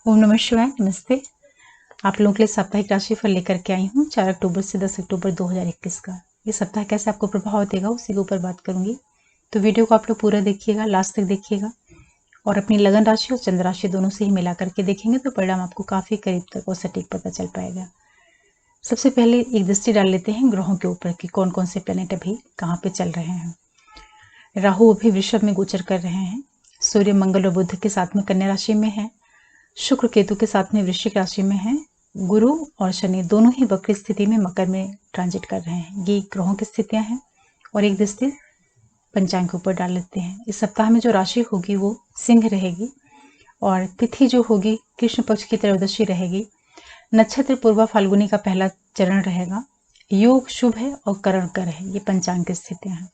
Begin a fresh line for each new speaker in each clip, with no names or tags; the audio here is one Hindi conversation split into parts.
ओम नमः शिवाय। नमस्ते। आप लोगों के लिए साप्ताहिक राशिफल लेकर के आई हूँ 4 अक्टूबर से 10 अक्टूबर 2021 का। ये सप्ताह कैसे आपको प्रभाव देगा उसी के ऊपर बात करूंगी। तो वीडियो को आप लोग पूरा देखिएगा, लास्ट तक देखिएगा और अपनी लगन राशि और चंद्र राशि दोनों से ही मिला करके देखेंगे तो परिणाम आपको काफी करीब तक और सटीक पता चल पाएगा। सबसे पहले एक दृष्टि डाल लेते हैं ग्रहों के ऊपर कि कौन कौन से प्लेनेट अभी कहाँ पे चल रहे हैं। राहु अभी वृषभ में गोचर कर रहे हैं। सूर्य मंगल और बुध के साथ में कन्या राशि में है। शुक्र केतु के साथ में वृश्चिक राशि में है। गुरु और शनि दोनों ही वक्र स्थिति में मकर में ट्रांजिट कर रहे हैं। ये ग्रहों की स्थितियां हैं और एक दृष्टि पंचांग के ऊपर डाल लेते हैं। इस सप्ताह में जो राशि होगी वो सिंह रहेगी और तिथि जो होगी कृष्ण पक्ष की त्रयोदशी रहेगी। नक्षत्र पूर्वा फाल्गुनी का पहला चरण रहेगा। योग शुभ है और करण कर है। ये पंचांग की स्थितियां हैं।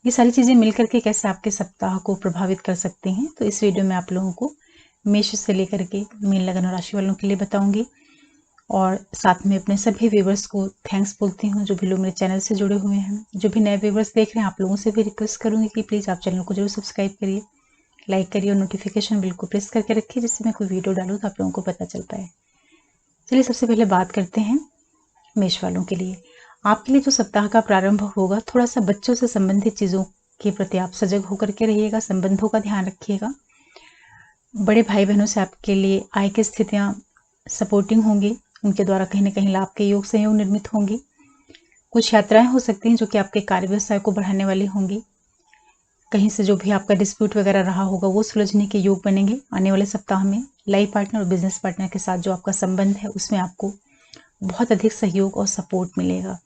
ये सारी चीजें मिलकर के कैसे आपके सप्ताह को प्रभावित कर सकती हैं तो इस वीडियो में आप लोगों को मेष से लेकर के मीन लगन राशि वालों के लिए बताऊंगी और साथ में अपने सभी व्यूवर्स को थैंक्स बोलती हूँ जो भी लोग मेरे चैनल से जुड़े हुए हैं। जो भी नए व्यूवर्स देख रहे हैं आप लोगों से भी रिक्वेस्ट करूंगी कि प्लीज़ आप चैनल को जरूर सब्सक्राइब करिए, लाइक करिए और नोटिफिकेशन बिल को प्रेस करके रखिए जिससे मैं कोई वीडियो डालूँ तो आप लोगों को पता चल पाए। चलिए सबसे पहले बात करते हैं मेष वालों के लिए। आपके लिए जो सप्ताह का प्रारंभ होगा थोड़ा सा बच्चों से संबंधित चीज़ों के प्रति आप सजग होकर के रहिएगा, संबंधों का ध्यान रखिएगा। बड़े भाई बहनों से आपके लिए आय की स्थितियां सपोर्टिंग होंगी, उनके द्वारा कहीं ना कहीं लाभ के योग संयोग निर्मित होंगी। कुछ यात्राएं हो सकती हैं जो कि आपके कार्य व्यवसाय को बढ़ाने वाली होंगी। कहीं से जो भी आपका डिस्प्यूट वगैरह रहा होगा वो सुलझने के योग बनेंगे आने वाले सप्ताह में। लाइफ पार्टनर और बिजनेस पार्टनर के साथ जो आपका संबंध है उसमें आपको बहुत अधिक सहयोग और सपोर्ट मिलेगा।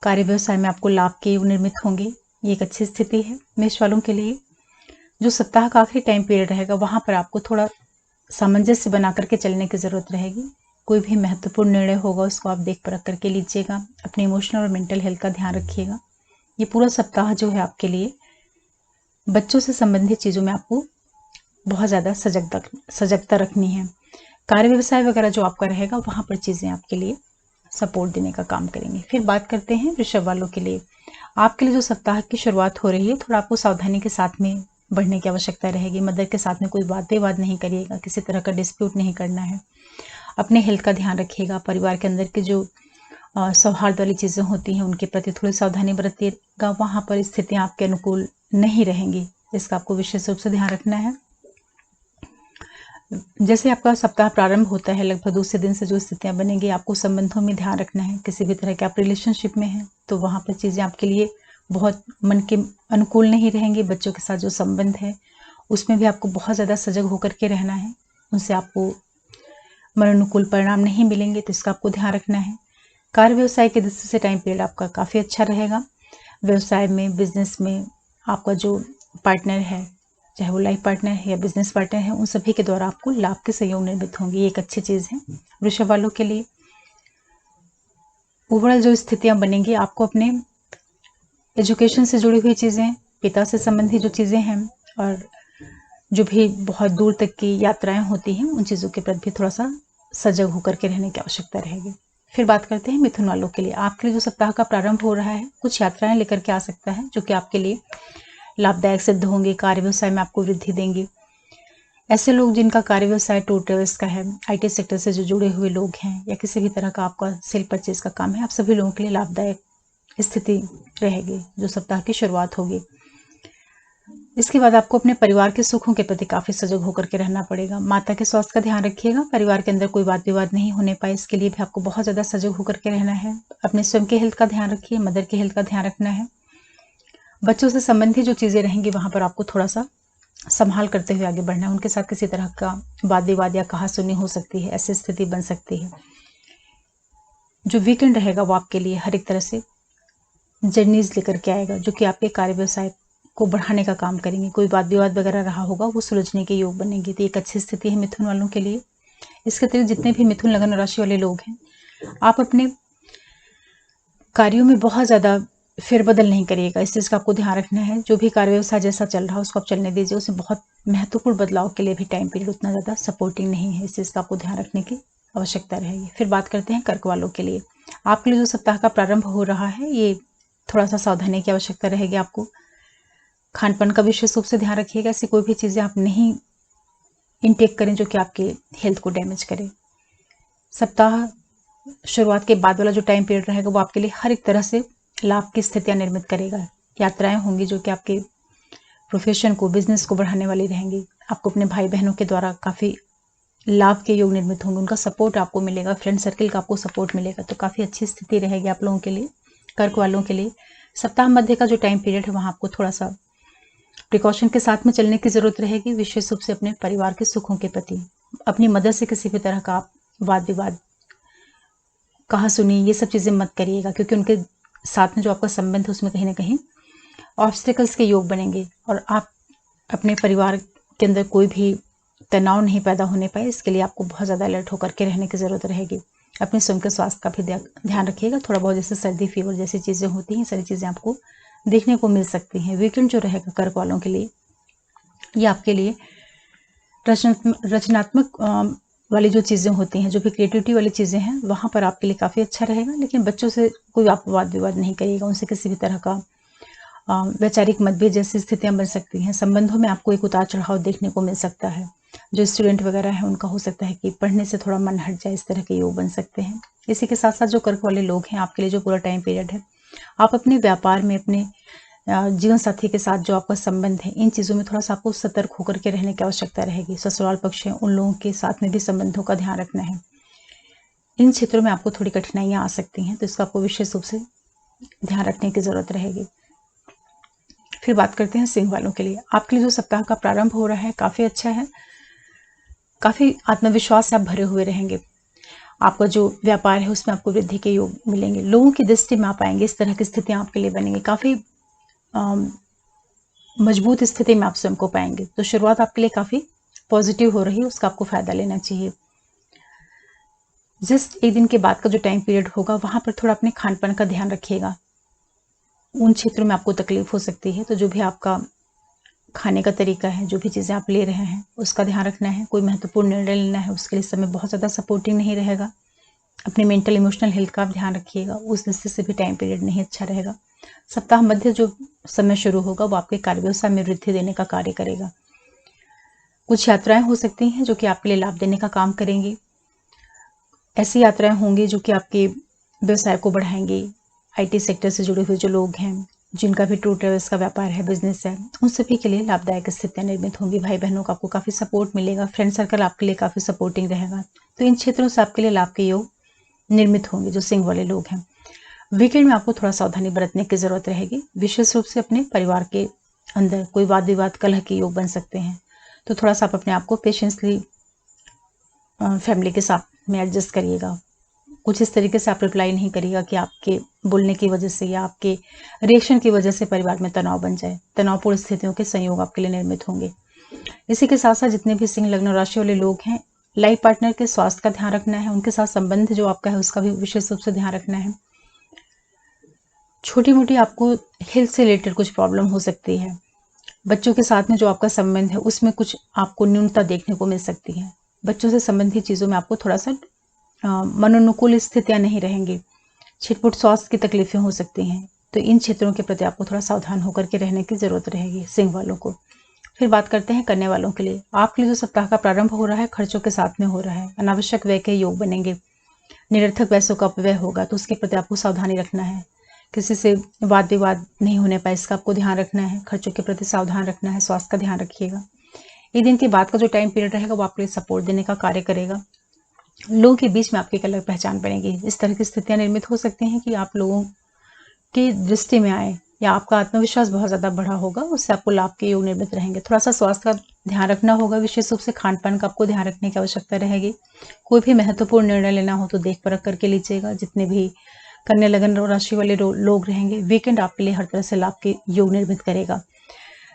कार्य व्यवसाय में आपको लाभ के योग निर्मित होंगे। ये एक अच्छी स्थिति है मेष वालों के लिए। जो सप्ताह का आखिरी टाइम पीरियड रहेगा वहां पर आपको थोड़ा सामंजस्य बना करके चलने की जरूरत रहेगी। कोई भी महत्वपूर्ण निर्णय होगा उसको आप देख परख करके लीजिएगा। अपने इमोशनल और मेंटल हेल्थ का ध्यान रखिएगा। ये पूरा सप्ताह जो है आपके लिए बच्चों से संबंधित चीजों में आपको बहुत ज्यादा सजगता रखनी है। कार्य व्यवसाय वगैरह जो आपका रहेगा वहां पर चीजें आपके लिए सपोर्ट देने का काम करेंगे। फिर बात करते हैं वृषभ वालों के लिए। आपके लिए जो सप्ताह की शुरुआत हो रही है थोड़ा आपको सावधानी के साथ में बढ़ने की आवश्यकता रहेगी। मदर के साथ में कोई वाद विवाद नहीं करिएगा, किसी तरह का डिस्प्यूट नहीं करना है। अपने हेल्थ का ध्यान रखिएगा। परिवार के अंदर की जो सौहार्द वाली चीजें होती हैं उनके प्रति थोड़ी सावधानी बरतिएगा। वहां पर स्थितियां आपके अनुकूल नहीं रहेंगी, इसका आपको विशेष रूप से ध्यान रखना है। जैसे आपका सप्ताह प्रारंभ होता है लगभग दूसरे दिन से जो स्थितियां बनेंगी आपको संबंधों में ध्यान रखना है। किसी भी तरह के आप रिलेशनशिप में हैं तो वहां पर चीजें आपके लिए बहुत मन के अनुकूल नहीं रहेंगी। बच्चों के साथ जो संबंध है उसमें भी आपको बहुत ज्यादा सजग होकर के रहना है। उनसे आपको मन अनुकूल परिणाम नहीं मिलेंगे तो इसका आपको ध्यान रखना है। कार्य व्यवसाय के दृष्टि से टाइम पीरियड आपका काफी अच्छा रहेगा। व्यवसाय में बिजनेस में आपका जो पार्टनर है चाहे वो लाइफ पार्टनर है या बिजनेस पार्टनर है उन सभी के द्वारा आपको लाभ के सहयोग निर्मित होंगे। ये एक अच्छी चीज है वृषभ वालों के लिए। ओवरऑल जो स्थितियां बनेंगी आपको अपने एजुकेशन से जुड़ी हुई चीजें, पिता से संबंधित जो चीजें हैं और जो भी बहुत दूर तक की यात्राएं होती हैं उन चीजों के प्रति भी थोड़ा सा सजग होकर के रहने की आवश्यकता रहेगी। फिर बात करते हैं मिथुन वालों के लिए। आपके लिए जो सप्ताह का प्रारंभ हो रहा है कुछ यात्राएं लेकर के आ सकता है जो कि आपके लिए लाभदायक सिद्ध होंगे। कार्य व्यवसाय में आपको वृद्धि देंगे। ऐसे लोग जिनका कार्य व्यवसाय टूर ट्रेवल्स का है, आईटी सेक्टर से जो जुड़े हुए लोग हैं या किसी भी तरह का आपका सेल परचेज का काम है, आप सभी लोगों के लिए लाभदायक स्थिति रहेगी जो सप्ताह की शुरुआत होगी। इसके बाद आपको अपने परिवार के सुखों के प्रति काफी सजग होकर के रहना पड़ेगा। माता के स्वास्थ्य का ध्यान रखिएगा। परिवार के अंदर कोई वाद विवाद नहीं होने पाए इसके लिए भी आपको बहुत ज्यादा सजग होकर के रहना है। अपने स्वयं के हेल्थ का ध्यान रखिए, मदर के हेल्थ का ध्यान रखना है। बच्चों से संबंधित जो चीजें रहेंगी वहां पर आपको थोड़ा सा संभाल करते हुए आगे बढ़ना है। उनके साथ किसी तरह का वाद विवाद या कहासुनी हो सकती है, ऐसी स्थिति बन सकती है। जो वीकेंड रहेगा वो आपके लिए हर एक तरह से जर्नीज लेकर के आएगा जो कि आपके कार्य व्यवसाय को बढ़ाने का काम करेंगे। कोई वाद विवाद वगैरह रहा होगा वो सुलझने के योग बनेंगे। तो एक अच्छी स्थिति है मिथुन वालों के लिए। इसके अतिरिक्त जितने भी मिथुन लगन राशि वाले लोग हैं आप अपने कार्यों में बहुत ज्यादा फेरबदल नहीं करिएगा। इस चीज का आपको ध्यान रखना है। जो भी कार्य व्यवसाय जैसा चल रहा है उसको आप चलने दीजिए। उसमें बहुत महत्वपूर्ण बदलाव के लिए भी टाइम पीरियड उतना ज्यादा सपोर्टिंग नहीं है। इस चीज का आपको ध्यान रखने की आवश्यकता रहेगी। फिर बात करते हैं कर्क वालों के लिए। आपके लिए जो सप्ताह का प्रारंभ हो रहा है ये थोड़ा सा सावधानी की आवश्यकता रहेगी। आपको खान पान का विशेष रूप से ध्यान रखिएगा। ऐसी कोई भी चीजें आप नहीं इनटेक करें जो कि आपके हेल्थ को डैमेज करे। सप्ताह शुरुआत के बाद वाला जो टाइम पीरियड रहेगा वो आपके लिए हर एक तरह से लाभ की स्थितियां निर्मित करेगा। यात्राएं होंगी जो कि आपके प्रोफेशन को, बिजनेस को बढ़ाने वाली रहेंगी। आपको अपने भाई बहनों के द्वारा काफ़ी लाभ के योग निर्मित होंगे, उनका सपोर्ट आपको मिलेगा, फ्रेंड सर्किल का आपको सपोर्ट मिलेगा। तो काफ़ी अच्छी स्थिति रहेगी आप लोगों के लिए, कर्क वालों के लिए। सप्ताह मध्य का जो टाइम पीरियड है वहाँ आपको थोड़ा सा प्रिकॉशन के साथ में चलने की जरूरत रहेगी, विशेष रूप से अपने परिवार के सुखों के प्रति। अपनी मदद से किसी भी तरह का आप वाद विवाद, कहा सुनी, ये सब चीज़ें मत करिएगा, क्योंकि उनके साथ में जो आपका संबंध है उसमें कहीं ना कहीं ऑब्स्टिकल्स के योग बनेंगे और आप अपने परिवार के अंदर कोई भी तनाव नहीं पैदा होने पाए, इसके लिए आपको बहुत ज़्यादा अलर्ट होकर के रहने की ज़रूरत रहेगी। अपने स्वयं के स्वास्थ्य का भी ध्यान रखिएगा। थोड़ा बहुत जैसे सर्दी, फीवर जैसी चीज़ें होती हैं, सारी चीज़ें आपको देखने को मिल सकती हैं। वीकेंड जो रहेगा कर्क वालों के लिए, ये आपके लिए रचनात्मक वाली जो चीज़ें होती हैं, जो भी क्रिएटिविटी वाली चीज़ें हैं, वहाँ पर आपके लिए काफ़ी अच्छा रहेगा। लेकिन बच्चों से कोई आप वाद विवाद नहीं करिएगा, उनसे किसी भी तरह का वैचारिक मतभेद जैसी स्थितियां बन सकती हैं। संबंधों में आपको एक उतार चढ़ाव देखने को मिल सकता है। जो स्टूडेंट वगैरह है उनका हो सकता है कि पढ़ने से थोड़ा मन हट जाए, इस तरह के योग बन सकते हैं। इसी के साथ साथ जो कर्क वाले लोग हैं, आपके लिए जो पूरा टाइम पीरियड है, आप अपने व्यापार में, अपने जीवन साथी के साथ जो आपका संबंध है, इन चीज़ों में थोड़ा सा आपको सतर्क होकर के रहने की आवश्यकता रहेगी। ससुराल पक्ष है, उन लोगों के साथ में भी संबंधों का ध्यान रखना है। इन क्षेत्रों में आपको थोड़ी कठिनाइयाँ आ सकती हैं, तो इसका आपको विशेष रूप से ध्यान रखने की जरूरत रहेगी। फिर बात करते हैं सिंह वालों के लिए। आपके लिए जो सप्ताह का प्रारंभ हो रहा है काफ़ी अच्छा है, काफ़ी आत्मविश्वास से आप भरे हुए रहेंगे। आपका जो व्यापार है उसमें आपको वृद्धि के योग मिलेंगे, लोगों की दृष्टि में आप आएंगे, इस तरह की स्थितियां आपके लिए बनेंगी। काफ़ी मजबूत स्थिति में आप स्वयं को पाएंगे। तो शुरुआत आपके लिए काफ़ी पॉजिटिव हो रही है, उसका आपको फायदा लेना चाहिए। जस्ट एक दिन के बाद का जो टाइम पीरियड होगा वहां पर थोड़ा अपने खान पान का ध्यान रखिएगा। उन क्षेत्रों में आपको तकलीफ हो सकती है, तो जो भी आपका खाने का तरीका है, जो भी चीज़ें आप ले रहे हैं, उसका ध्यान रखना है। कोई महत्वपूर्ण निर्णय लेना है, उसके लिए समय बहुत ज़्यादा सपोर्टिंग नहीं रहेगा। अपने मेंटल इमोशनल हेल्थ का आप ध्यान रखिएगा, उस दृष्टि से भी टाइम पीरियड नहीं अच्छा रहेगा। सप्ताह मध्य जो समय शुरू होगा वो आपके कार्य व्यवसाय में वृद्धि देने का कार्य करेगा। कुछ यात्राएं हो सकती हैं जो कि आपके लिए लाभ देने का काम करेंगी। ऐसी यात्राएं होंगी जो कि आपके व्यवसाय को बढ़ाएंगी। IT सेक्टर से जुड़े हुए जो लोग हैं, जिनका भी टूर ट्रेवल्स का व्यापार है, बिजनेस है, उन सभी के लिए लाभदायक स्थितियां निर्मित होंगी। भाई बहनों का आपको काफ़ी सपोर्ट मिलेगा, फ्रेंड सर्कल आपके लिए काफ़ी सपोर्टिंग रहेगा। तो इन क्षेत्रों से आपके लिए लाभ के योग निर्मित होंगे जो सिंह वाले लोग हैं। वीकेंड में आपको थोड़ा सावधानी बरतने की जरूरत रहेगी, विशेष रूप से अपने परिवार के अंदर कोई वाद विवाद, कलह के योग बन सकते हैं। तो थोड़ा सा आप अपने आप को पेशेंसली फैमिली के साथ में एडजस्ट करिएगा। कुछ इस तरीके से आप रिप्लाई नहीं करिएगा कि आपके बोलने की वजह से या आपके रिएक्शन की वजह से परिवार में तनाव बन जाए। तनावपूर्ण स्थितियों के संयोग आपके लिए निर्मित होंगे। इसी के साथ साथ जितने भी सिंह लग्न राशि वाले लोग हैं, लाइफ पार्टनर के स्वास्थ्य का ध्यान रखना है, उनके साथ संबंध जो आपका है उसका भी विशेष रूप से ध्यान रखना है। छोटी मोटी आपको हेल्थ से रिलेटेड कुछ प्रॉब्लम हो सकती है। बच्चों के साथ में जो आपका संबंध है उसमें कुछ आपको न्यूनता देखने को मिल सकती है। बच्चों से संबंधित चीज़ों में आपको थोड़ा सा मनोनुकूल स्थितियां नहीं रहेंगी। छिटपुट स्वास्थ्य की तकलीफें हो सकती हैं। तो इन क्षेत्रों के प्रति आपको थोड़ा सावधान होकर के रहने की जरूरत रहेगी सिंह वालों को। फिर बात करते हैं कन्या वालों के लिए। आपके लिए जो सप्ताह का प्रारंभ हो रहा है खर्चों के साथ में हो रहा है। अनावश्यक व्यय के योग बनेंगे, निरर्थक पैसों का अपव्यय होगा, तो उसके प्रति आपको सावधानी रखना है। किसी से वाद विवाद नहीं होने पाए, इसका आपको ध्यान रखना है। खर्चों के प्रति सावधान रखना है, स्वास्थ्य का ध्यान रखिएगा। एक दिन के बाद का जो टाइम पीरियड रहेगा वो आपके लिए सपोर्ट देने का कार्य करेगा। लोगों के बीच में आपकी एक अलग पहचान बनेगी। इस तरह की स्थितियां निर्मित हो सकती हैं कि आप लोगों की दृष्टि में आए या आपका आत्मविश्वास बहुत ज़्यादा बढ़ा होगा, उससे आपको लाभ के योग निर्मित रहेंगे। थोड़ा सा स्वास्थ्य का ध्यान रखना होगा, विशेष रूप से खान पान का आपको ध्यान रखने की आवश्यकता रहेगी। कोई भी महत्वपूर्ण निर्णय लेना हो तो देख परख करके लीजिएगा। जितने भी कन्या लग्न राशि वाले लोग रहेंगे, वीकेंड आपके लिए हर तरह से लाभ के योग निर्मित करेगा।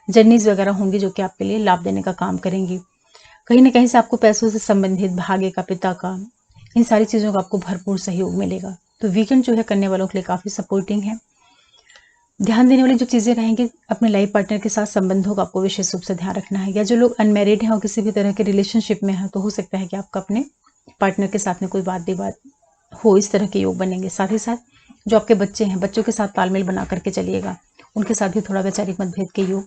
जर्नीज वगैरह होंगी जो कि आपके लिए लाभ देने का काम करेंगी। कहीं ना कहीं से आपको पैसों से संबंधित, भाग्य का, पिता का, इन सारी चीज़ों का आपको भरपूर सहयोग मिलेगा। तो वीकेंड जो है कन्या वालों के लिए काफ़ी सपोर्टिंग है। ध्यान देने वाली जो चीज़ें रहेंगी, अपने लाइफ पार्टनर के साथ संबंधों का आपको विशेष रूप से ध्यान रखना है। या जो लोग अनमैरिड हैं और किसी भी तरह के रिलेशनशिप में हैं, तो हो सकता है कि आपका अपने पार्टनर के साथ में कोई वाद विवाद हो, इस तरह के योग बनेंगे। साथ ही साथ जो आपके बच्चे हैं, बच्चों के साथ तालमेल बना करके चलिएगा, उनके साथ भी थोड़ा वैचारिक मतभेद के योग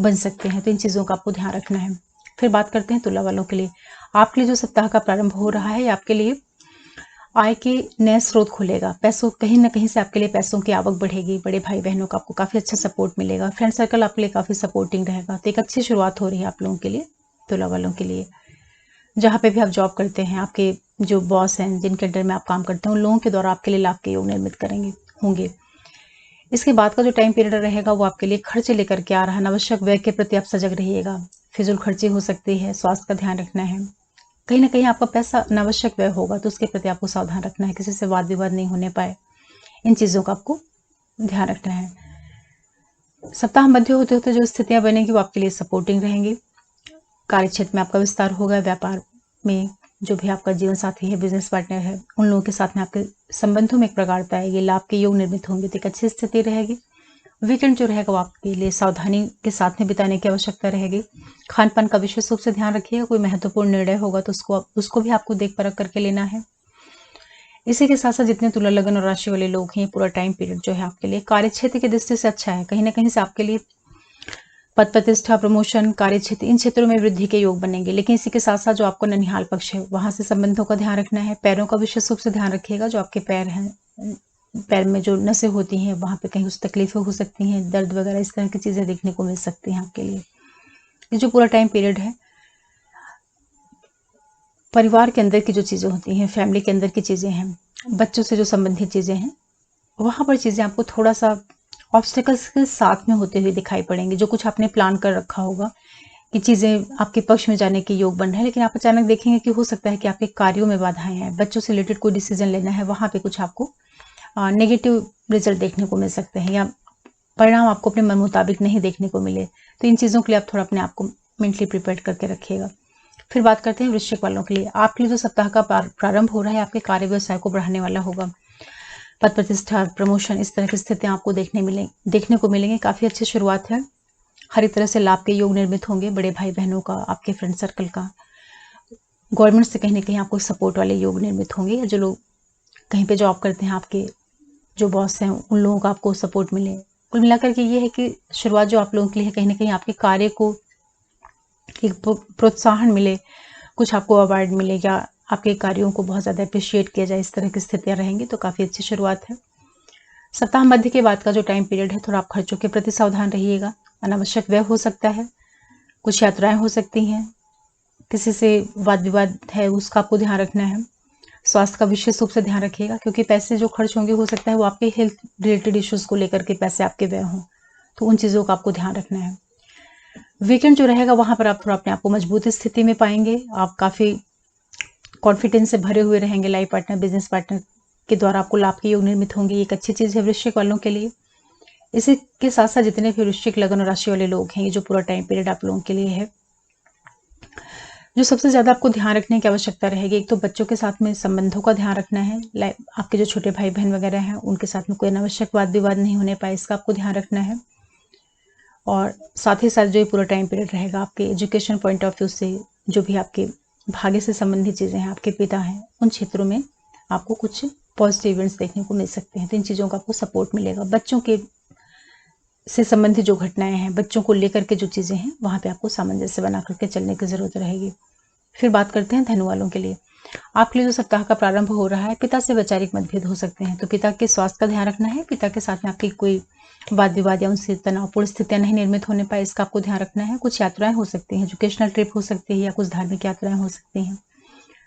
बन सकते हैं। तो इन चीज़ों का आपको ध्यान रखना है। फिर बात करते हैं तुला वालों के लिए। आपके लिए जो सप्ताह का प्रारंभ हो रहा है, आपके लिए आय के नए स्रोत खुलेगा। पैसों कहीं ना कहीं से आपके लिए पैसों की आवक बढ़ेगी। बड़े भाई बहनों का आपको काफी अच्छा सपोर्ट मिलेगा। फ्रेंड सर्कल आपके लिए काफी सपोर्टिंग रहेगा। तो एक अच्छी शुरुआत हो रही है आप लोगों के लिए, तुला वालों के लिए। जहाँ पे भी आप जॉब करते हैं, आपके जो बॉस हैं, जिनके अंडर में आप काम करते हैं, उन लोगों के द्वारा आपके लिए लाभ के योग निर्मित करेंगे होंगे। इसके बाद का जो टाइम पीरियड रहेगा वो आपके लिए खर्चे लेकर के आ रहा है। अनावश्यक व्यय के प्रति आप सजग रहिएगा। फिजूल खर्ची हो सकती है, स्वास्थ्य का ध्यान रखना है। कहीं ना कहीं आपका पैसा अनावश्यक व्यय होगा, तो उसके प्रति आपको सावधान रखना है। किसी से वाद विवाद नहीं होने पाए, इन चीजों का आपको ध्यान रखना है। सप्ताह मध्य होते होते जो स्थितियां बनेंगी वो आपके लिए सपोर्टिंग रहेंगी। कार्य क्षेत्र में आपका विस्तार होगा। व्यापार में जो भी आपका जीवन साथी है, बिजनेस पार्टनर है, उन लोगों के साथ में आपके संबंधों में एक प्रगाढ़ता आएगी। लाभ के योग निर्मित होंगे, तो एक अच्छी स्थिति रहेगी। वीकेंड जो रहेगा वो आपके लिए सावधानी के साथ में बिताने की आवश्यकता रहेगी। खान पान का विशेष रूप से ध्यान रखिएगा। कोई महत्वपूर्ण निर्णय होगा तो उसको भी आपको देख परख करके लेना है। इसी के साथ साथ जितने तुला लगन और राशि वाले लोग हैं, पूरा टाइम पीरियड जो है आपके लिए कार्य क्षेत्र की दृष्टि से अच्छा है। कहीं ना कहीं से आपके लिए पद प्रतिष्ठा, प्रमोशन, कार्य क्षेत्र, इन क्षेत्रों में वृद्धि के योग बनेंगे। लेकिन इसी के साथ साथ जो आपको ननिहाल पक्ष है, वहां से संबंधों का ध्यान रखना है। पैरों का विशेष रूप से ध्यान रखिएगा। जो आपके पैर हैं, पैर में जो नसें होती हैं, वहां पे कहीं उस तकलीफें हो सकती हैं, दर्द वगैरह इस तरह की चीजें देखने को मिल सकती हैं आपके लिए। ये जो पूरा टाइम पीरियड है, परिवार के अंदर की जो चीजें होती हैं, फैमिली के अंदर की चीजें हैं, बच्चों से जो संबंधित चीजें हैं, वहां पर चीजें आपको थोड़ा सा ऑब्स्टेकल्स के साथ में होते हुए दिखाई पड़ेंगे। जो कुछ आपने प्लान कर रखा होगा कि चीजें आपके पक्ष में जाने के योग बन रहे हैं, लेकिन आप अचानक देखेंगे कि हो सकता है कि आपके कार्यों में बाधाएं हैं। बच्चों से रिलेटेड कोई डिसीजन लेना है, वहां पे कुछ आपको नेगेटिव रिजल्ट देखने को मिल सकते हैं, या परिणाम आपको अपने मन मुताबिक नहीं देखने को मिले। तो इन चीजों के लिए आप थोड़ा अपने आप को मेंटली प्रिपेयर करके रखिएगा। फिर बात करते हैं वृश्चिक वालों के लिए। आपके लिए जो सप्ताह का प्रारंभ हो रहा है, आपके कार्य व्यवसाय को बढ़ाने वाला होगा। पद प्रतिष्ठा, प्रमोशन, इस तरह की स्थितियां आपको देखने को मिलेंगी। काफी अच्छी शुरुआत है। हर एक तरह से लाभ के योग निर्मित होंगे। बड़े भाई बहनों का, आपके फ्रेंड सर्कल का, गवर्नमेंट से कहीं ना कहीं आपको सपोर्ट वाले योग निर्मित होंगे। या जो लोग कहीं पे जॉब करते हैं, आपके जो बॉस हैं, उन लोगों का आपको सपोर्ट मिले। कुल मिलाकर के ये है कि शुरुआत जो आप लोगों के लिए है, कहीं ना कहीं आपके कार्य को एक प्रोत्साहन मिले, कुछ आपको अवार्ड मिले, या आपके कार्यों को बहुत ज्यादा अप्रिशिएट किया जाए, इस तरह की स्थितियां रहेंगी। तो काफी अच्छी शुरुआत है। सप्ताह मध्य के बाद का जो टाइम पीरियड है, थोड़ा आप खर्चों के प्रति सावधान रहिएगा। अनावश्यक व्यय हो सकता है, कुछ यात्राएं हो सकती हैं, किसी से वाद विवाद है उसका आपको ध्यान रखना है। स्वास्थ्य का विशेष रूप से ध्यान रखिएगा, क्योंकि पैसे जो खर्च होंगे, हो सकता है वो आपके हेल्थ रिलेटेड इश्यूज को लेकर के पैसे आपके व्यय हों, तो उन चीजों का आपको ध्यान रखना है। वीकेंड जो रहेगा वहां पर आप थोड़ा अपने आप को मजबूत स्थिति में पाएंगे। आप काफी कॉन्फिडेंस से भरे हुए रहेंगे। लाइफ पार्टनर, बिजनेस पार्टनर के द्वारा आपको लाभ के योग निर्मित होंगे। एक अच्छी चीज है वृश्चिक वालों के लिए। इसी के साथ साथ जितने भी वृश्चिक लगन और राशि वाले लोग हैं, ये जो पूरा टाइम पीरियड आप लोगों के लिए है, जो सबसे ज्यादा आपको ध्यान रखने की आवश्यकता रहेगी, एक तो बच्चों के साथ में संबंधों का ध्यान रखना है। आपके जो छोटे भाई बहन वगैरह हैं, उनके साथ में कोई अनावश्यक वाद विवाद नहीं होने पाए, इसका आपको ध्यान रखना है। और साथ ही साथ जो ये पूरा टाइम पीरियड रहेगा, आपके एजुकेशन पॉइंट ऑफ व्यू से जो भी आपके भाग्य से संबंधित चीजें हैं, आपके पिता हैं, उन क्षेत्रों में आपको कुछ पॉजिटिव इवेंट्स देखने को मिल सकते हैं। तो इन चीजों का आपको सपोर्ट मिलेगा। बच्चों के से संबंधित जो घटनाएं हैं, बच्चों को लेकर के जो चीजें हैं, वहां पे आपको सामंजस्य बना करके चलने की जरूरत रहेगी। फिर बात करते हैं धनु वालों के लिए। आपके लिए जो सप्ताह का प्रारंभ हो रहा है, पिता से वैचारिक मतभेद हो सकते हैं, तो पिता के स्वास्थ्य का ध्यान रखना है। पिता के साथ में आपकी कोई वाद विवाद या उनसे तनावपूर्ण स्थितियां नहीं निर्मित होने पाए, इसका आपको ध्यान रखना है। कुछ यात्राएं हो सकती हैं, एजुकेशनल ट्रिप हो सकती है, या कुछ धार्मिक यात्राएं हो सकती हैं।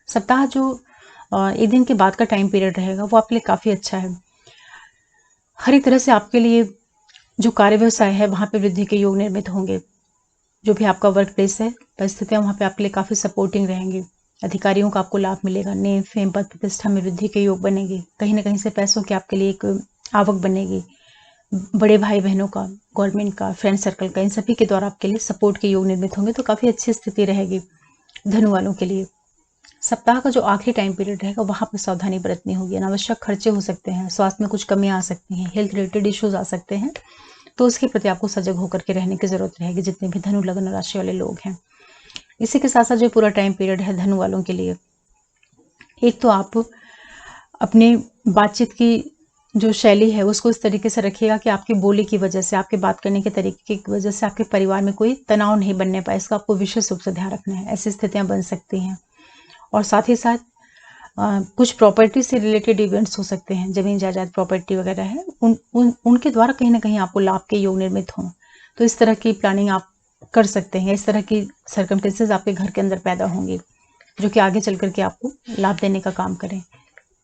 सप्ताह जो एक दिन के बाद का टाइम पीरियड रहेगा, वो आपके लिए काफी अच्छा है। हर एक तरह से आपके लिए जो कार्य व्यवसाय है, वहां पे वृद्धि के योग निर्मित होंगे। जो भी आपका वर्क प्लेस है, परिस्थितियां वहां पे आपके लिए काफी सपोर्टिंग रहेंगी। अधिकारियों का आपको लाभ मिलेगा। नेम, फेम, पद प्रतिष्ठा में वृद्धि के योग बनेंगे। कहीं ना कहीं से पैसों की आपके लिए एक आवक बनेगी। बड़े भाई बहनों का, गवर्नमेंट का, फ्रेंड सर्कल का, इन सभी के द्वारा आपके लिए सपोर्ट के योग निर्मित होंगे। तो काफी अच्छी स्थिति रहेगी धनु वालों के लिए। सप्ताह का जो आखिरी टाइम पीरियड रहेगा, वहां पर सावधानी बरतनी होगी। अनावश्यक खर्चे हो सकते हैं, स्वास्थ्य में कुछ कमियां आ सकती हैं, हेल्थ रिलेटेड इश्यूज आ सकते हैं, तो उसके प्रति आपको सजग होकर के रहने की जरूरत रहेगी, जितने भी धनु लगन राशि वाले लोग हैं। इसी के साथ साथ जो पूरा टाइम पीरियड है धनु वालों के लिए, एक तो आप अपने बातचीत की जो शैली है उसको इस तरीके से रखिएगा कि आपकी बोली की वजह से, आपके बात करने के तरीके की वजह से आपके परिवार में कोई तनाव नहीं बनने पाए। इसका आपको विशेष रूप से ध्यान रखना है। ऐसी स्थितियां बन सकती हैं। और साथ ही साथ कुछ प्रॉपर्टी से रिलेटेड इवेंट्स हो सकते हैं, जमीन जायदाद प्रॉपर्टी वगैरह है, उनके द्वारा कहीं ना कहीं आपको लाभ के योग निर्मित हों। तो इस तरह की प्लानिंग आप कर सकते हैं। इस तरह की सर्कमस्टेंसेज आपके घर के अंदर पैदा होंगी जो कि आगे चल करके आपको लाभ देने का काम करें।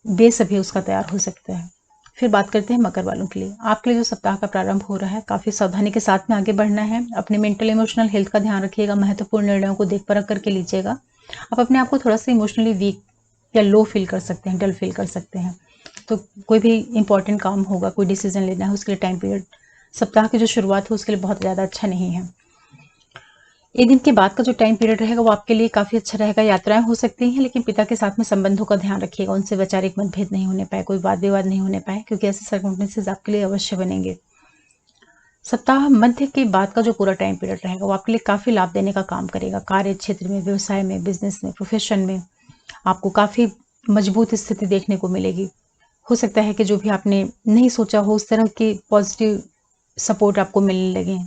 बेस अभी उसका तैयार हो सकता है। फिर बात करते हैं मकर वालों के लिए। आपके लिए जो सप्ताह का प्रारंभ हो रहा है, काफ़ी सावधानी के साथ में आगे बढ़ना है। अपने मेंटल इमोशनल हेल्थ का ध्यान रखिएगा। महत्वपूर्ण निर्णयों को देख परख करके लीजिएगा। आप अपने आप को थोड़ा सा इमोशनली वीक या लो फील कर सकते हैं, डल फील कर सकते हैं। तो कोई भी इंपॉर्टेंट काम होगा, कोई डिसीजन लेना है, उसके लिए टाइम पीरियड सप्ताह की जो शुरुआत है उसके लिए बहुत ज़्यादा अच्छा नहीं है। एक दिन के बाद का जो टाइम पीरियड रहेगा वो आपके लिए काफ़ी अच्छा रहेगा। यात्राएं हो सकती हैं, लेकिन पिता के साथ में संबंधों का ध्यान रखिएगा। उनसे वैचारिक मतभेद नहीं होने पाए, कोई वाद विवाद नहीं होने पाए, क्योंकि ऐसे सर्कमस्टेंसेस आपके लिए अवश्य बनेंगे। सप्ताह मध्य के बाद का जो पूरा टाइम पीरियड रहेगा वो आपके लिए काफ़ी लाभ देने का काम करेगा। कार्य क्षेत्र में, व्यवसाय में, बिजनेस में, प्रोफेशन में आपको काफ़ी मजबूत स्थिति देखने को मिलेगी। हो सकता है कि जो भी आपने नहीं सोचा हो उस तरह की पॉजिटिव सपोर्ट आपको मिलने लगे।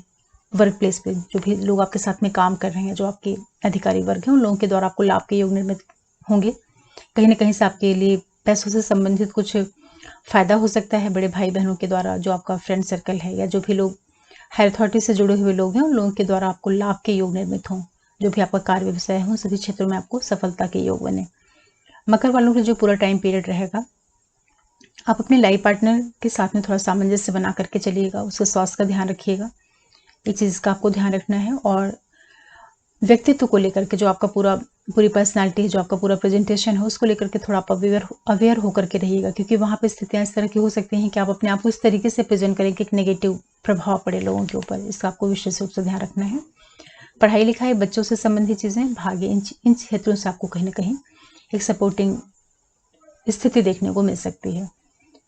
वर्क प्लेस पे जो भी लोग आपके साथ में काम कर रहे हैं, जो आपके अधिकारी वर्ग हैं, उन लोगों के द्वारा आपको लाभ के योग निर्मित होंगे। कहीं ना कहीं से आपके लिए पैसों से संबंधित कुछ फायदा हो सकता है। बड़े भाई बहनों के द्वारा, जो आपका फ्रेंड सर्कल है या जो भी लोग हायर अथॉरिटी से जुड़े हुए लोग हैं, उन लोगों के द्वारा आपको लाभ के योग निर्मित हों। जो भी आपका कार्य व्यवसाय है उन सभी क्षेत्रों में आपको सफलता के योग बने। मकर वालों के जो पूरा टाइम पीरियड रहेगा, आप अपने लाइफ पार्टनर के साथ में थोड़ा सामंजस्य बना करके चलिएगा। उसके स्वास्थ्य का ध्यान रखिएगा, ये चीज़ का आपको ध्यान रखना है। और व्यक्तित्व को लेकर के, जो आपका पूरी पर्सनालिटी है, जो आपका पूरा प्रेजेंटेशन है, उसको लेकर के थोड़ा आप अवेयर होकर के रहिएगा, क्योंकि वहाँ पे स्थितियाँ इस तरह की हो सकती हैं कि आप अपने आप को इस तरीके से प्रेजेंट करें कि एक नेगेटिव प्रभाव पड़े लोगों के ऊपर। इसका आपको विशेष रूप से ध्यान रखना है। पढ़ाई लिखाई, बच्चों से संबंधित चीज़ें, भाग्य, इन क्षेत्रों से आपको कहीं ना कहीं एक सपोर्टिंग स्थिति देखने को मिल सकती है।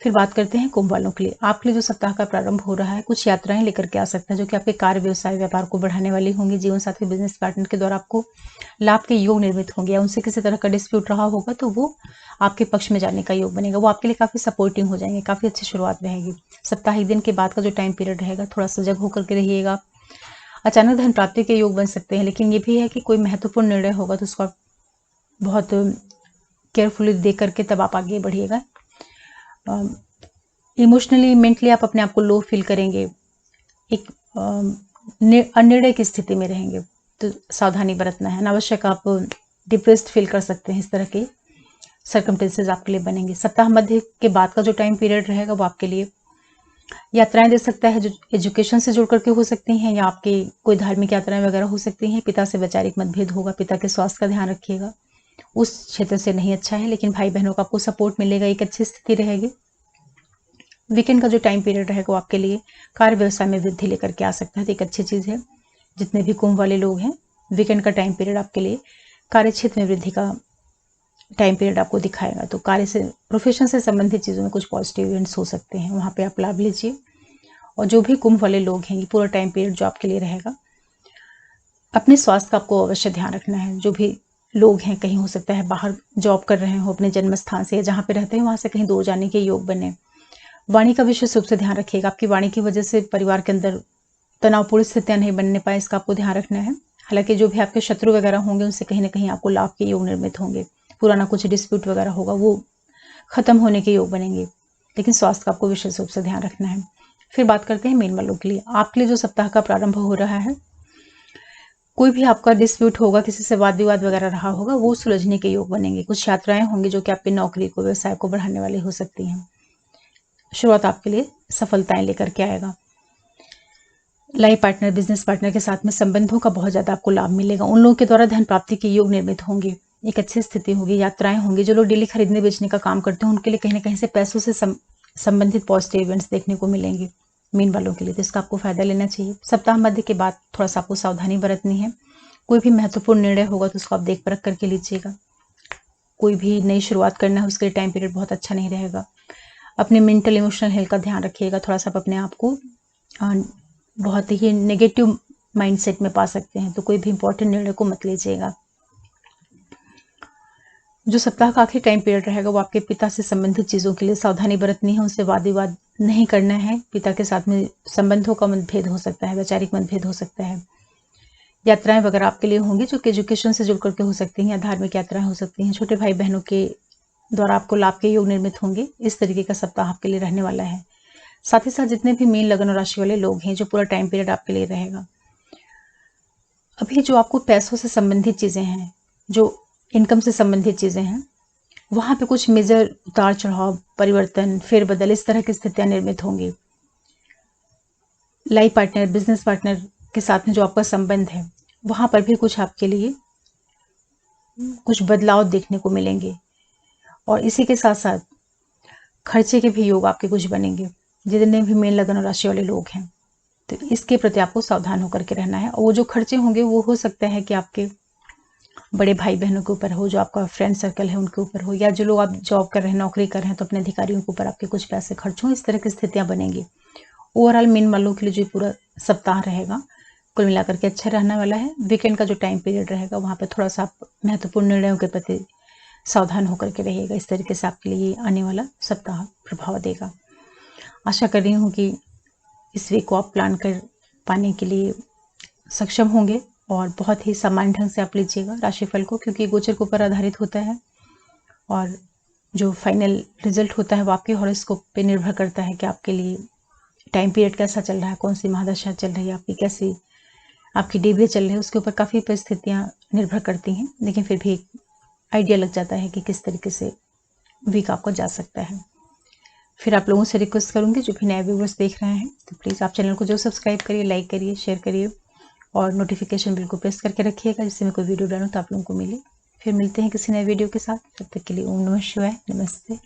फिर बात करते हैं कुंभ वालों के लिए। आपके लिए जो सप्ताह का प्रारंभ हो रहा है, कुछ यात्राएं लेकर के आ सकता है जो कि आपके कार्य, व्यवसाय, व्यापार को बढ़ाने वाली होंगी। जीवन साथी, बिजनेस पार्टनर के द्वारा आपको लाभ के योग निर्मित होंगे, या उनसे किसी तरह का डिस्प्यूट रहा होगा तो वो आपके पक्ष में जाने का योग बनेगा। वो आपके लिए काफ़ी सपोर्टिंग हो जाएंगे, काफ़ी अच्छी शुरुआत रहेगी। सप्ताह एक दिन के बाद का जो टाइम पीरियड रहेगा, थोड़ा सजग होकर के रहिएगा। अचानक धन प्राप्ति के योग बन सकते हैं, लेकिन ये भी है कि कोई महत्वपूर्ण निर्णय होगा तो उसको आप बहुत केयरफुली देख करके तब आप आगे बढ़िएगा। इमोशनली, मेंटली आप अपने आप को लो फील करेंगे, एक अनिर्णय की स्थिति में रहेंगे, तो सावधानी बरतना है। अनावश्यक आप डिप्रेस्ड फील कर सकते हैं। इस तरह के सर्कमस्टेंसेस आपके लिए बनेंगे। सप्ताह मध्य के बाद का जो टाइम पीरियड रहेगा वो आपके लिए यात्राएं दे सकता है, जो एजुकेशन से जुड़ करके हो सकती हैं, या आपके कोई धार्मिक यात्राएं वगैरह हो सकती हैं। पिता से वैचारिक मतभेद होगा, पिता के स्वास्थ्य का ध्यान रखिएगा, उस क्षेत्र से नहीं अच्छा है, लेकिन भाई बहनों का आपको सपोर्ट मिलेगा, एक अच्छी स्थिति रहेगी। वीकेंड का जो टाइम पीरियड रहेगा वो आपके लिए कार्य व्यवसाय में वृद्धि लेकर के आ सकता है, तो एक अच्छी चीज़ है। जितने भी कुंभ वाले लोग हैं, वीकेंड का टाइम पीरियड आपके लिए कार्य क्षेत्र में वृद्धि का टाइम पीरियड आपको दिखाएगा। तो कार्य से, प्रोफेशन से संबंधित चीज़ों में कुछ पॉजिटिव इवेंट्स हो सकते हैं, वहाँ पे आप लाभ लीजिए। और जो भी कुंभ वाले लोग हैं, ये पूरा टाइम पीरियड जो आपके लिए रहेगा, अपने स्वास्थ्य का आपको अवश्य ध्यान रखना है। जो भी लोग हैं, कहीं हो सकता है बाहर जॉब कर रहे हो अपने जन्म स्थान से, या जहाँ पे रहते हैं वहाँ से कहीं दूर जाने के योग बने। वाणी का विशेष रूप से ध्यान रखिएगा। आपकी वाणी की वजह से परिवार के अंदर तनावपूर्ण स्थितियां नहीं बनने पाए, इसका आपको ध्यान रखना है। हालांकि जो भी आपके शत्रु वगैरह होंगे उनसे कहीं ना कहीं आपको लाभ के योग निर्मित होंगे। पुराना कुछ डिस्प्यूट वगैरह होगा वो खत्म होने के योग बनेंगे, लेकिन स्वास्थ्य का आपको विशेष रूप से ध्यान रखना है। फिर बात करते हैं मीन वालों के लिए। आपके लिए जो सप्ताह का प्रारंभ हो रहा है, कोई भी आपका डिस्प्यूट होगा, किसी से वाद विवाद वगैरह रहा होगा, वो सुलझने के योग बनेंगे। कुछ यात्राएं होंगी जो कि आपकी नौकरी को, व्यवसाय को बढ़ाने वाली हो सकती हैं। शुरुआत आपके लिए सफलताएं लेकर के आएगा। लाइफ पार्टनर, बिजनेस पार्टनर के साथ में संबंधों का बहुत ज़्यादा आपको लाभ मिलेगा। उन लोगों के द्वारा धन प्राप्ति के योग निर्मित होंगे, एक अच्छी स्थिति होगी। यात्राएं होंगी। जो लोग डेली खरीदने बेचने का काम करते हैं उनके लिए कहीं ना कहीं से पैसों से संबंधित पॉजिटिव इवेंट्स देखने को मिलेंगे मीन वालों के लिए, तो इसका आपको फायदा लेना चाहिए। सप्ताह मध्य के बाद थोड़ा सा आपको सावधानी बरतनी है। कोई भी महत्वपूर्ण निर्णय होगा तो उसको आप देख परख करके लीजिएगा। कोई भी नई शुरुआत करना है उसके लिए टाइम पीरियड बहुत अच्छा नहीं रहेगा। अपने मेंटल इमोशनल हेल्थ का ध्यान रखिएगा। थोड़ा सा आप अपने आप को बहुत ही नेगेटिव माइंडसेट में पा सकते हैं, तो कोई भी इंपॉर्टेंट निर्णय को मत लीजिएगा। जो सप्ताह का आखिरी टाइम पीरियड रहेगा वो आपके पिता से संबंधित चीज़ों के लिए सावधानी बरतनी है, उनसे वाद विवाद नहीं करना है। पिता के साथ में संबंधों का मतभेद हो सकता है, वैचारिक मतभेद हो सकता है। यात्राएं वगैरह आपके लिए होंगी जो कि एजुकेशन से जुड़ करके हो सकती हैं या धार्मिक यात्राएं हो सकती हैं। छोटे भाई बहनों के द्वारा आपको लाभ के योग निर्मित होंगे। इस तरीके का सप्ताह आपके लिए रहने वाला है। साथ ही साथ जितने भी मीन लगन और राशि वाले लोग हैं, जो पूरा टाइम पीरियड आपके लिए रहेगा, अभी जो आपको पैसों से संबंधित चीज़ें हैं, जो इनकम से संबंधित चीज़ें हैं, वहाँ पे कुछ मेजर उतार चढ़ाव, परिवर्तन, फेरबदल, इस तरह की स्थितियां निर्मित होंगी। लाइफ पार्टनर, बिजनेस पार्टनर के साथ में जो आपका संबंध है, वहाँ पर भी कुछ आपके लिए कुछ बदलाव देखने को मिलेंगे। और इसी के साथ साथ खर्चे के भी योग आपके कुछ बनेंगे। जितने भी मेन लगन और राशि वाले लोग हैं, तो इसके प्रति आपको सावधान होकर के रहना है। और वो जो खर्चे होंगे वो हो सकता है कि आपके बड़े भाई बहनों के ऊपर हो, जो आपका फ्रेंड सर्कल है उनके ऊपर हो, या जो लोग आप जॉब कर रहे हैं, नौकरी कर रहे हैं, तो अपने अधिकारियों के ऊपर आपके कुछ पैसे खर्च हों। इस तरह की स्थितियां बनेंगी। ओवरऑल मीन वालों के लिए जो पूरा सप्ताह रहेगा, कुल मिलाकर के अच्छा रहने वाला है। वीकेंड का जो टाइम पीरियड रहेगा, वहाँ पे थोड़ा सा आप महत्वपूर्ण निर्णयों के प्रति सावधान होकर के रहिएगा। इस तरीके से आपके लिए आने वाला सप्ताह प्रभाव देगा। आशा कर रही हूँ कि इस वीक को आप प्लान कर पाने के लिए सक्षम होंगे और बहुत ही सामान्य ढंग से आप लीजिएगा राशिफल को, क्योंकि गोचर के ऊपर आधारित होता है और जो फाइनल रिजल्ट होता है वो आपके हॉरोस्कोप पे निर्भर करता है कि आपके लिए टाइम पीरियड कैसा चल रहा है, कौन सी महादशा चल रही है आपकी, कैसी आपकी डे चल रही है, उसके ऊपर काफ़ी परिस्थितियाँ निर्भर करती हैं। लेकिन फिर भी एक आइडिया लग जाता है कि किस तरीके से वीक आपको जा सकता है। फिर आप लोगों से रिक्वेस्ट करूंगी, जो भी नए व्यूवर्स देख रहे हैं, तो प्लीज़ आप चैनल को जो सब्सक्राइब करिए, लाइक करिए, शेयर करिए और नोटिफिकेशन बिल को प्रेस करके रखिएगा, जिससे मैं कोई वीडियो डालूँ तो आप लोगों को मिले। फिर मिलते हैं किसी नए वीडियो के साथ। तब तक के लिए ओम नमः शिवाय, नमस्ते।